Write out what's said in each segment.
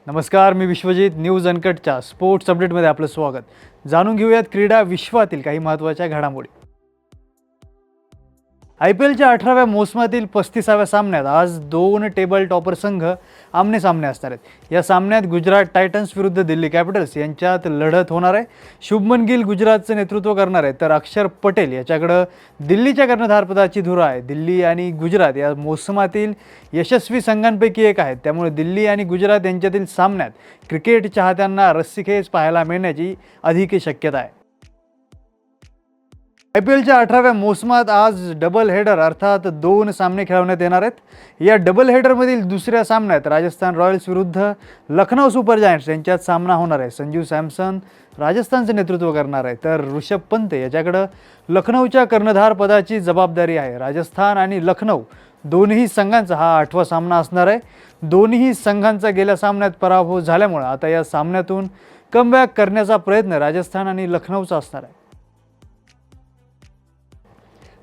नमस्कार, मी Vishwajit. News अनकटच्या sports अपडेटमध्ये आपलं स्वागत. जाणून घेऊयात क्रीडा विश्वातील काही महत्त्वाच्या घडामोडी. IPLच्या 18व्या मोसमातील 35व्या सामन्यात आज दोन टेबल टॉपर संघ आमने सामने असणार आहेत. या सामन्यात गुजरात टायटन्स विरुद्ध दिल्ली कॅपिटल्स यांच्यात लढत होणार आहे. शुभमन गिल गुजरातचं नेतृत्व करणार आहे, तर अक्षर पटेल याच्याकडे दिल्लीच्या कर्णधारपदाची धुरा आहे. दिल्ली आणि गुजरात या मोसमातील यशस्वी संघांपैकी एक आहेत, त्यामुळे दिल्ली आणि गुजरात यांच्यातील सामन्यात क्रिकेट चाहत्यांना रस्सीखेच पाहायला मिळण्याची अधिक शक्यता आहे. IPLच्या 18व्या मोसमात आज डबल हेडर अर्थात दोन सामने खेळवण्यात येणार आहेत. या डबल हेडरमधील दुसऱ्या सामन्यात राजस्थान रॉयल्स विरुद्ध लखनौ सुपर जायंट्स यांच्यात सामना होणार आहे. संजू सॅमसन राजस्थानचं नेतृत्व करणार आहे, तर ऋषभ पंत याच्याकडं लखनौच्या कर्णधारपदाची जबाबदारी आहे. राजस्थान आणि लखनौ दोन्ही संघांचा हा 8वा सामना असणार आहे. दोन्ही संघांचा गेल्या सामन्यात पराभव झाल्यामुळे आता या सामन्यातून कमबॅक करण्याचा प्रयत्न राजस्थान आणि लखनौचा असणार आहे.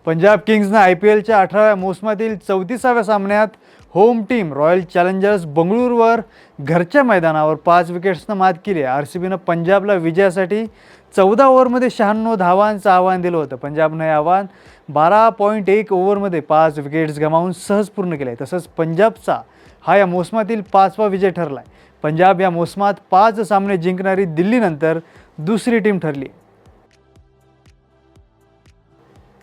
पंजाब किंग्सनं IPLच्या 18व्या मोसमातील 34व्या सामन्यात होम टीम रॉयल चॅलेंजर्स बंगळुरूवर घरच्या मैदानावर 5 विकेट्सनं मात केली आहे. RCBनं पंजाबला विजयासाठी 14 ओव्हरमध्ये 96 धावांचं आव्हान दिलं होतं. पंजाबनं हे आव्हान 12.1 ओव्हरमध्ये 5 विकेट्स गमावून सहज पूर्ण केले. तसंच पंजाबचा हा या मोसमातील 5वा विजय ठरला आहे. पंजाब या मोसमात 5 सामने जिंकणारी दिल्लीनंतर दुसरी टीम ठरली.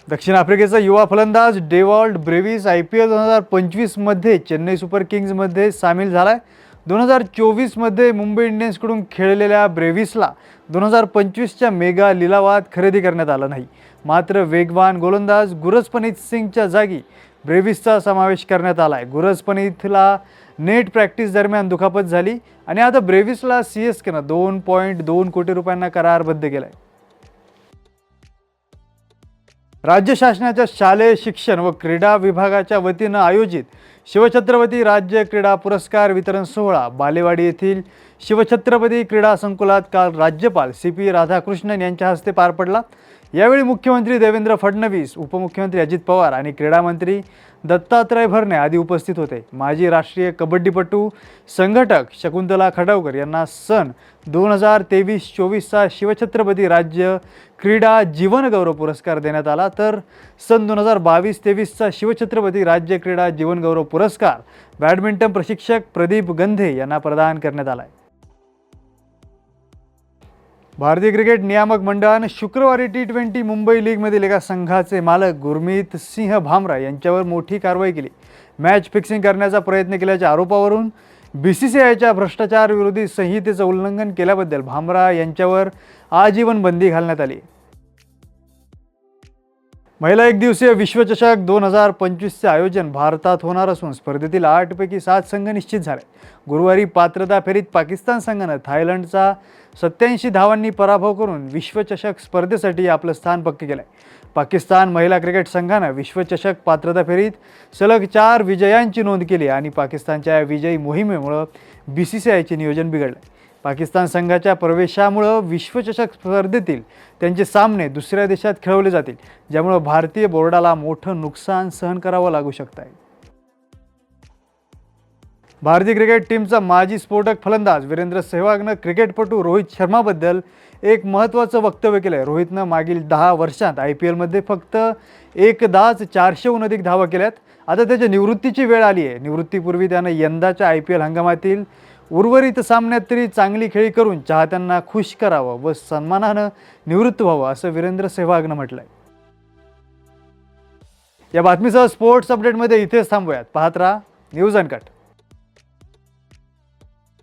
दक्षिण आफ्रिकेचा युवा फलंदाज डेवॉल्ट ब्रेव्हिस IPL 2025 मध्ये चेन्नई सुपर किंग्जमध्ये सामील झाला आहे. 2024 मुंबई इंडियन्सकडून खेळलेल्या ब्रेव्हिसला 2025च्या मेगा लिलावात खरेदी करण्यात आलं नाही. मात्र वेगवान गोलंदाज गुरजपनीत सिंगच्या जागी ब्रेव्हिसचा समावेश करण्यात आला आहे. गुरजपनीतला नेट प्रॅक्टिस दरम्यान दुखापत झाली आणि आता ब्रेव्हिसला CSKनं 2.2 कोटी रुपयांना करारबद्ध केला आहे. राज्य शासनाच्या शालेय शिक्षण व क्रीडा विभागाच्या वतीनं आयोजित शिवछत्रपती राज्य क्रीडा पुरस्कार वितरण सोहळा बालेवाडी येथील शिवछत्रपती क्रीडा संकुलात काल राज्यपाल CP राधाकृष्णन यांच्या हस्ते पार पडला. यावेळी मुख्यमंत्री देवेंद्र फडणवीस, उपमुख्यमंत्री अजित पवार आणि क्रीडा मंत्री दत्तात्रय भरणे आदी उपस्थित होते. माजी राष्ट्रीय कबड्डीपटू संघटक शकुंतला खडवकर यांना सन 2023-24चा शिवछत्रपती राज्य क्रीडा जीवन गौरव पुरस्कार देण्यात आला, तर सन 2022-23चा शिवछत्रपती राज्य क्रीडा जीवन गौरव पुरस्कार बॅडमिंटन प्रशिक्षक प्रदीप गंधे यांना प्रदान करण्यात आला आहे. भारतीय क्रिकेट नियामक मंडळानं शुक्रवारी T20 मुंबई लीगमधील एका संघाचे मालक गुरमीत सिंह भामरा यांच्यावर मोठी कारवाई केली. मॅच फिक्सिंग करण्याचा प्रयत्न केल्याच्या आरोपावरून BCCIच्या भ्रष्टाचार विरोधी संहितेचं उल्लंघन केल्याबद्दल भामरा यांच्यावर आजीवन बंदी घालण्यात आली. महिला एकदिवसीय विश्वचषक 2025चे आयोजन भारतात होणार असून स्पर्धेतील 8 पैकी 7 संघ निश्चित झाले. गुरुवारी पात्रता फेरीत पाकिस्तान संघानं थायलंडचा 87 धावांनी पराभव करून विश्वचषक स्पर्धेसाठी आपलं स्थान पक्के केलं आहे. पाकिस्तान महिला क्रिकेट संघानं विश्वचषक पात्रता फेरीत सलग 4 विजयांची नोंद केली आणि पाकिस्तानच्या या विजयी मोहिमेमुळे BCCIचे नियोजन बिघडले. पाकिस्तान संघाच्या प्रवेशामुळे विश्वचषक स्पर्धेतील त्यांचे सामने दुसऱ्या देशात खेळवले जातील, ज्यामुळे भारतीय बोर्डाला मोठं नुकसान सहन करावं लागू शकतं. भारतीय क्रिकेट टीमचा माजी स्फोटक फलंदाज वीरेंद्र सेहवागनं क्रिकेटपटू रोहित शर्माबद्दल एक महत्त्वाचं वक्तव्य केलं आहे. रोहितनं मागील 10 वर्षांत IPLमध्ये फक्त एकदाच 400हून अधिक धावा केल्यात. आता त्याच्या निवृत्तीची वेळ आली आहे. निवृत्तीपूर्वी त्यानं यंदाच्या IPL हंगामातील उर्वरित सामन्यात तरी चांगली खेळी करून चाहत्यांना खुश करावं व सन्मानानं निवृत्त व्हावं, असं वीरेंद्र सेहवागनं म्हटलंय. या बातमीसह स्पोर्ट्स अपडेटमध्ये इथेच थांबूयात. पाहत राहा न्यूज अनकट.